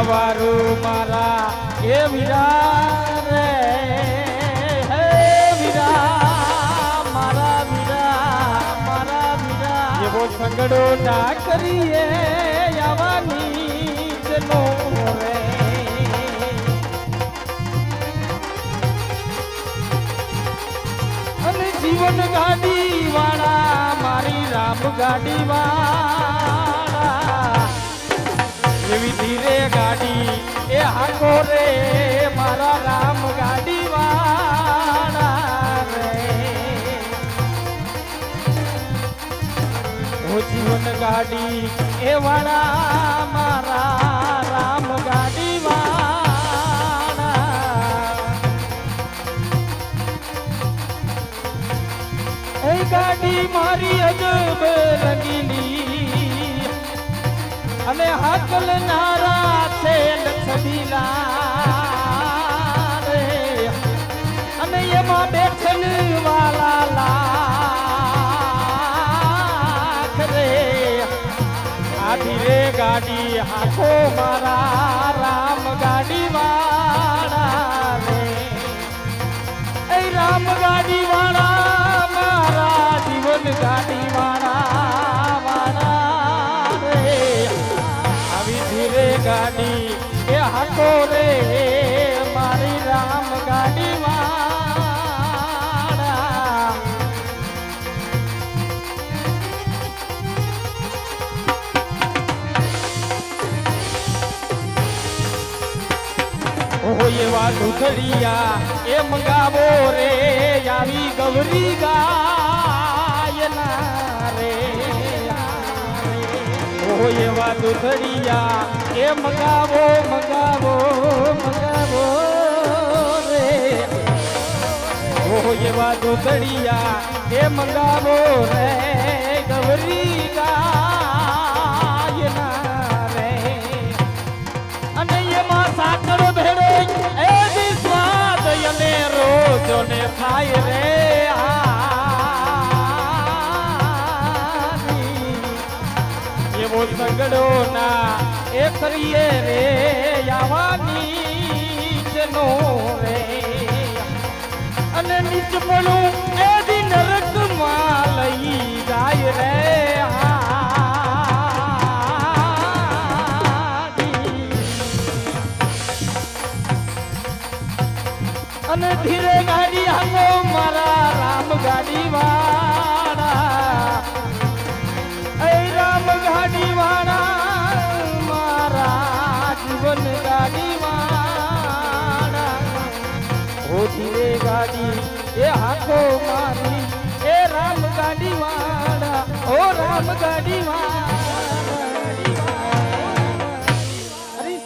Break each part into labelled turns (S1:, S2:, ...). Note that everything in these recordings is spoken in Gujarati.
S1: વારું મારા એ વીરા રે હે વીરા મારા વીરા એવો સંગડો ના કરીએ આવવાની ચલો રે અને જીવન ગાડી વાળા મારી રામ ગાડી વાળા એવી ધીરે ગાડી એ હાકો રે મારા રામ ગાડી વાળા રે ઓ જીવન ગાડી એ વાળા મારા રામ ગાડી વાળા એ ગાડી મારી અજબ રંગીલી અને હાકલ નારા છે લક્ષદીલા રે અને એમાં બેઠન વાલા લાખ રે આધી રે ગાડી હાથો મારા રામ ગાડી વાળા રે એ રામ ગાડી વાળા મારા જીવન ગાડી વાળા ગાડી એ હાકો રે મારી રામ ગાડી વાળા ઓ એવા દુધડિયા એ મંગાવો રે આવી ગૌરી ગાયના રે ઓ એવા દુધડિયા એ મંગાવો મંગાવો મંગાવો રે ઓ એવા દુધડિયા એ મંગાવો રે ગૌરી ગાયના રે અને એમાં સાકર ભેળો એ જી સ્વાદ અને રોજો ને ખાય રે એવો સગડો ના એ કરીએ રે આવવાની જનો રે અને નીચપણું એ દી નરકમાં લઈ જાય રે અને ધીરે ગાડી હાલો મારા રામ ગાડી વાળા એ રામ ગાડી વાળા મારા જીવન ગાડી વાળા ઓ ધીરે ગાડી એ હાથો મારી એ રામ ગાડી વાળા ઓ રામ ગાડી વાળા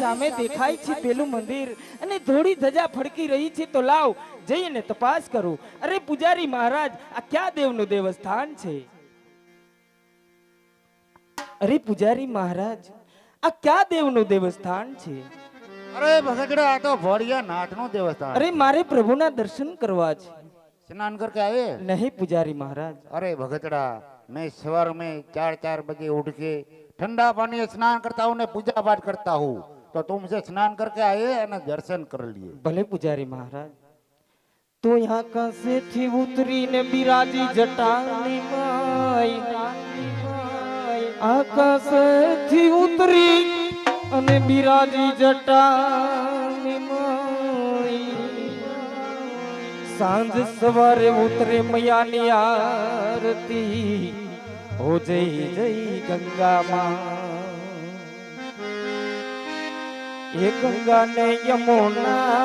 S1: સામે દેખાય છે પેલું મંદિર અને થોડી ધજા ફડકી રહી છે તો લાવ જઈને તપાસ કરું. અરે પૂજારી મહારાજ આ ક્યાં દેવનું દેવસ્થાન છે? અરે પૂજારી મહારાજ આ ક્યાં દેવનું દેવસ્થાન છે?
S2: અરે ભગતડા આ તો ભોળિયા નાથનું દેવસ્થાન.
S1: અરે મારે પ્રભુના દર્શન કરવા છે.
S2: स्नान करके आए?
S1: नहीं पुजारी महाराज.
S2: अरे भगतड़ा मैं सवार में 4-4 बजे उठ के ठंडा पानी स्नान करता हूँ, पूजा पाठ करता हूँ, तो तुमसे स्नान करके आए और दर्शन कर लिए.
S1: भले पुजारी महाराज. तो यहाँ का से थी उतरी ने बिराजी जटानी माई, आकाश थी उतरी અને બિરાજી જટાની માઈ, સાંજ સવારે ઉતરે મૈયાની આરતી, હો જય જય ગંગા માં. એ ગંગા ને યમુના,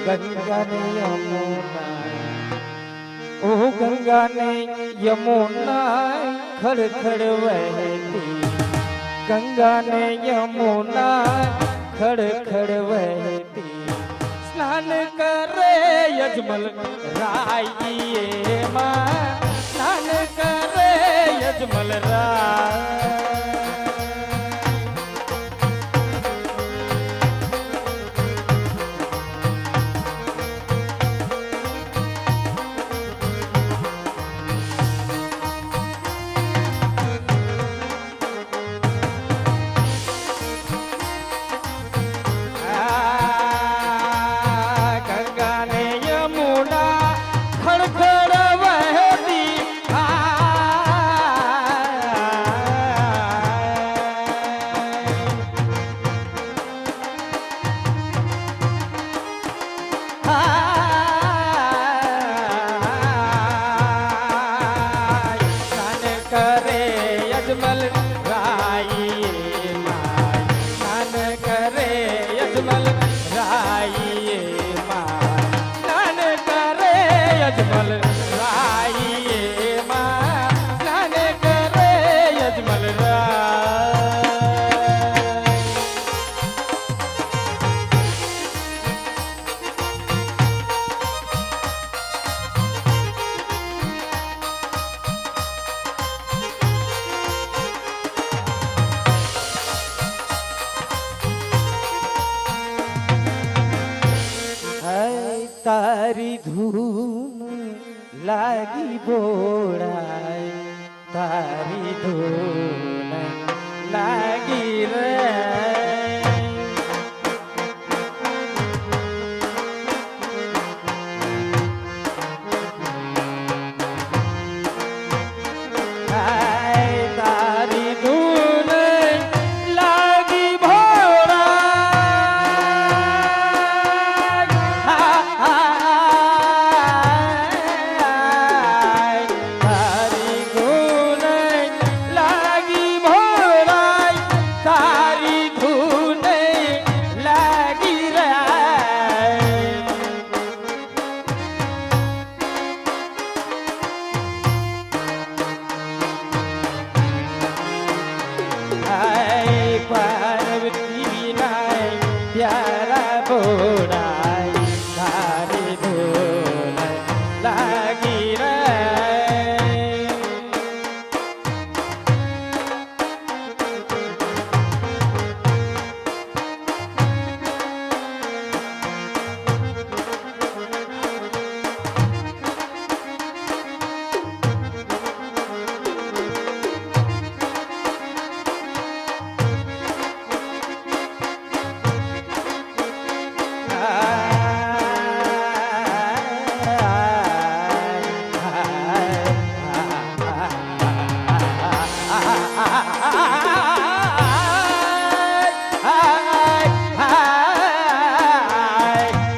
S1: ગંગા ને યમુના, ઓ ગંગા ને યમુના ખડ ખડ વહેતી, गंगा ने यमुना खड़ खड़ बहती, स्नान करे यजमल राई माँ, स्नान करे यजमल राय. યજમલ રાઈએ માય સ્નાન કરે યજમલ રાઈએ માય સ્નાન કરે યજમલ રાઈએ માય સ્નાન કરે યજમલ રાય તારી ધૂન લાગી બોળાય તારી ધૂન લાગી રે તારી ધૂન લાગી પાર્વતી નાય પ્યારા બોડાય તારી ધૂન લાગી રે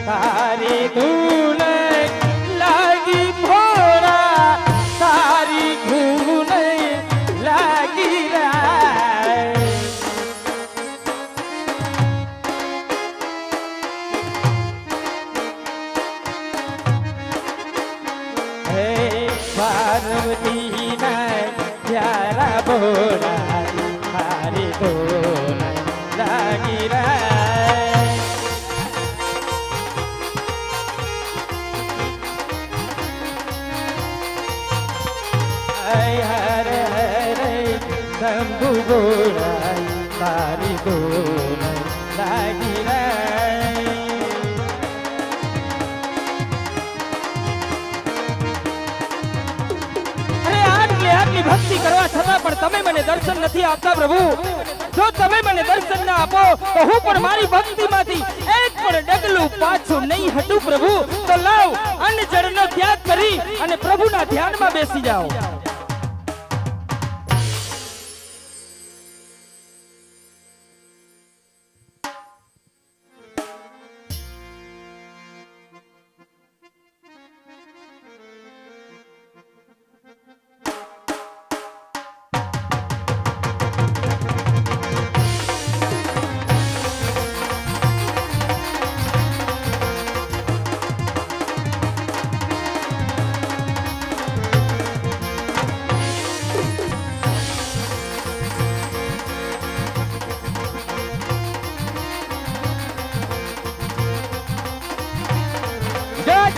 S1: તારી ધૂન લાગી ભોળા તારી ધૂન લાગી રાય હે પાર્વતી નાય પ્યારા ભોળા તારી ધૂન લાગી રાય હરે હરે શંભુ બોલાય તારી ધૂન લાગી રે અરે આટલી ભક્તિ કરવા છતાં પણ તમે મને દર્શન નથી આપતા પ્રભુ જો તમે મને દર્શન ના આપો તો હું પણ મારી ભક્તિમાંથી એક પણ ડગલું પાછું નહીં હટું પ્રભુ તો લાવ અન્ન જળનો ત્યાગ કરી અને પ્રભુના ધ્યાનમાં બેસી જાઓ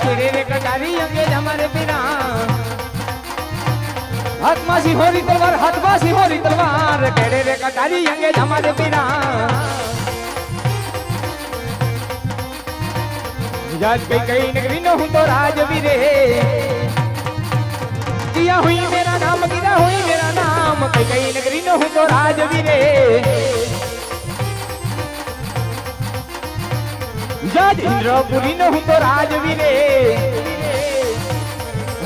S1: छेड़े रे कटारी अंगे हमारे बिना हाथ में सिहोरी तलवार हाथ में सिहोरी तलवार केड़े रे कटारी अंगे हमारे बिना जाज कई नगरी न हूं तो राजवीरे किया हुई मेरा नाम गिरा हुई मेरा नाम कई नगरी न हूं तो राजवीरे जाज इंद्रपुरी न हूं तो राजवीरे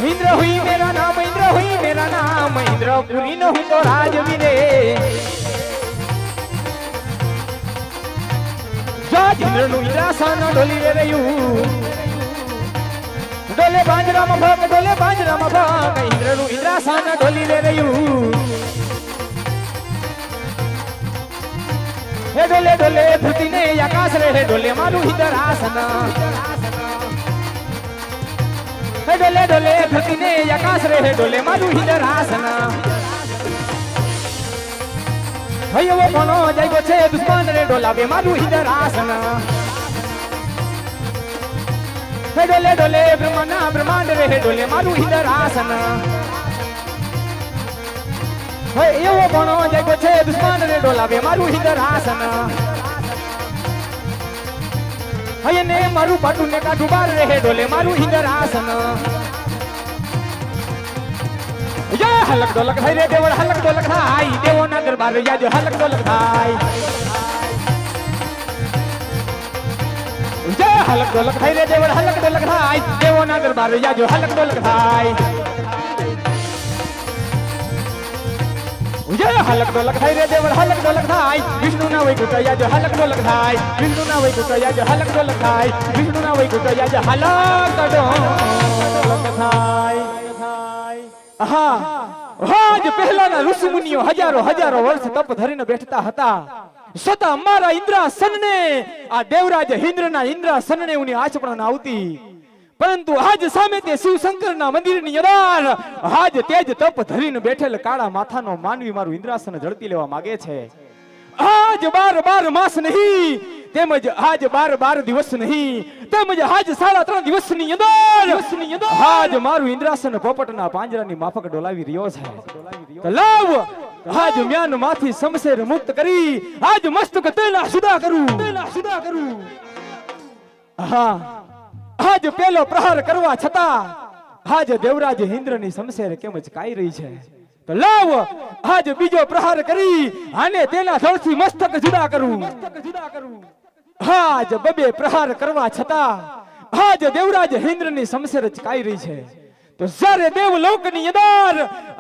S1: इंद्र हुई मेरा नाम इंद्रपुरी न हूं तो राजवीरे जाज इंद्र नु इंद्रासन डोली रे रयू डोले बांजरा में भाग इंद्र नु इंद्रासन डोली रे रयू ડોલે ડોલે ધરતીને આકાશ રે ડોલે મારું હિંદરાસન ડોલે ડોલે ધરતીને આકાશ રે ડોલે મારું હિંદરાસન હૈયો કોનો જાગ્યો છે દુશ્મન રે ડોલાવે મારું હિંદરાસન ડોલે ડોલે બ્રહ્માના બ્રહ્માંડ રે ડોલે મારું હિંદરાસન એવો કોનો જાગ્યો છે દુશ્મન રે ડોલાવે મારું હિંદરાસન હયને મારું પાટું ને કાઢું બાર રે ડોલે મારું હિંદરાસન જય હલક ડોલક થાય રે દેવળ હલક ડોલક થાય દેવો ના દરબાર યાજો હલક ડોલક થાય જય હલક ડોલક થાય રે દેવળ હલક ડોલક થાય દેવો ના દરબાર યાજો હલક ડોલક થાય જય હલક ડોલક થાય રે દેવળ હલક ડોલક થાય વિષ્ણુ ના વૈકુંઠ યાજો હલક ડોલક થાય વિષ્ણુ ના વૈકુંઠ યાજો હલક ડોલક થાય વિષ્ણુ ના વૈકુંઠ યાજો હલક ડોલક થાય હા આજ પહેલાના ઋષિ મુનિઓ હજારો હજારો વર્ષ તપ ધરીને બેઠતા હતા છતાં મારા ઇન્દ્રાસનને આ દેવરાજ ઇન્દ્રના ઇન્દ્રાસનને ઉની આચપણ આવતી પરંતુ આજ સામે તે શિવ શંકરના મંદિરની અંદર આજ તેજ તપ ધરીને બેઠેલ કાળા માથાનો માનવી મારું ઇન્દ્રાસન ઝડપી લેવા માંગે છે આજ 12 માસ નહીં તેમજ આજ 12 દિવસ નહીં તેમજ આજ 3.5 દિવસની અંદર આજ મારું ઇન્દ્રાસન પોપટના પાંજરાની માફક ડોલાવી રહ્યો છે તો લાવ આજ મ્યાન માંથી સમશેર મુક્ત કરી આજ મસ્તક તેના સુદા કરું હા આજ પેલો પ્રહાર કરવા છતાં આજ દેવરાજ ઇન્દ્રની સમશેર કેમ ચકાઈ રહી છે તો લાવ આજ બીજો પ્રહાર કરી અને તેના ધડથી મસ્તક જુદા કરું આજ બબે પ્રહાર કરવા છતાં આજ દેવરાજ ઇન્દ્રની સમશેર ચકાઈ રહી છે તો જ્યારે દેવલોકની અંદર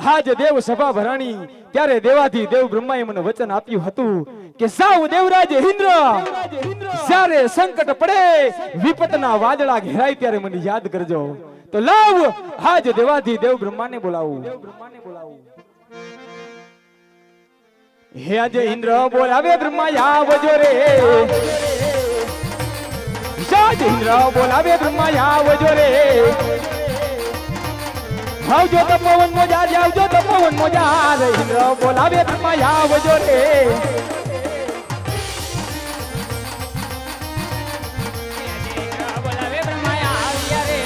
S1: આજ દેવ સભા ભરાણી ત્યારે દેવાધી દેવ બ્રહ્માએ મને વચન આપ્યું હતું કે સાવ દેવરાજ ઇન્દ્ર જ્યારે સંકટ પડે વિપતના વાદળા ઘેરાય ત્યારે મને યાદ કરજો તો લાવ આજ દેવાધી દેવ બ્રહ્માને બોલાવું હે આજે ઇન્દ્ર બોલાવે બ્રહ્મા આવજો રે આજ ઇન્દ્ર બોલાવે બ્રહ્મા આવજો રે આવજો તો પવન મોજા આવજો તો પવન મોજા ઇન્દ્ર બોલાવે બ્રહ્મા આવજો રે બોલાવે બ્રહ્મા આવ્યા રે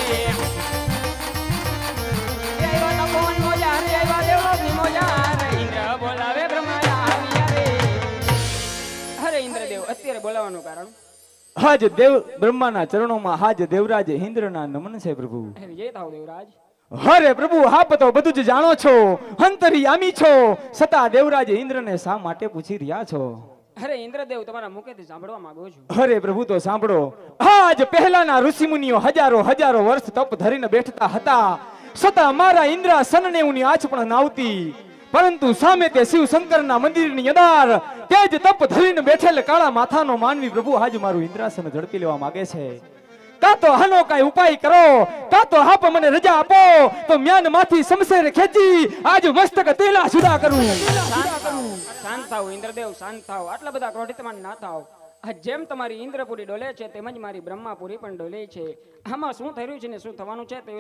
S1: આવ્યા તો પવન મોજા રે આવ્યા દેવલોકની મોજા રે ઇન્દ્ર બોલાવે બ્રહ્મા આવ્યા રે અરે ઇન્દ્રદેવ અત્યારે બોલાવવાનું કારણ હાજ દેવ બ્રહ્માના ચરણોમાં હાજ દેવરાજ ઇન્દ્રના નમન છે પ્રભુ જય થાવ દેવરાજ હરે પ્રભુ આપ તો બધું જ જાણો છો અંતર્યામી છો છતાં દેવરાજ ઇન્દ્રને શા માટે પૂછી રહ્યા છો
S3: અરે ઇન્દ્રદેવ તમારા મુખેથી સાંભળવા માંગુ છું
S1: હરે પ્રભુ તો સાંભળો આજ પહેલાના ઋષિ મુનિઓ હજારો વર્ષ તપ ધરીને બેઠતા હતા છતાં મારા ઇન્દ્રાસનને ઉની આંચ પણ નાવતી પરંતુ સામે તે શિવ શંકરના મંદિરની અંદર તેજ તપ ધરીને બેઠેલ કાળા માથાનો માનવી પ્રભુ આજ મારું ઇન્દ્રાસન ઝડપી લેવા માંગે છે કા તો આનો કઈ ઉપાય કરો કા તો આપ મને રજા આપો તો મ્યાન માંથી સમશેર ખેંચી આજ મસ્તક તેલા સુદા કરું
S3: શાંત થાવ ઇન્દ્રદેવ શાંત થાવ આટલા બધા ક્રોધિતમાન ના થાવ જેમ તમારી ઇન્દ્રપુરી ડોલે છે તેમજ મારી બ્રહ્માપુરી પણ ડોલે છે આમાં શું થઈ રહ્યું છે ને શું થવાનું છે તે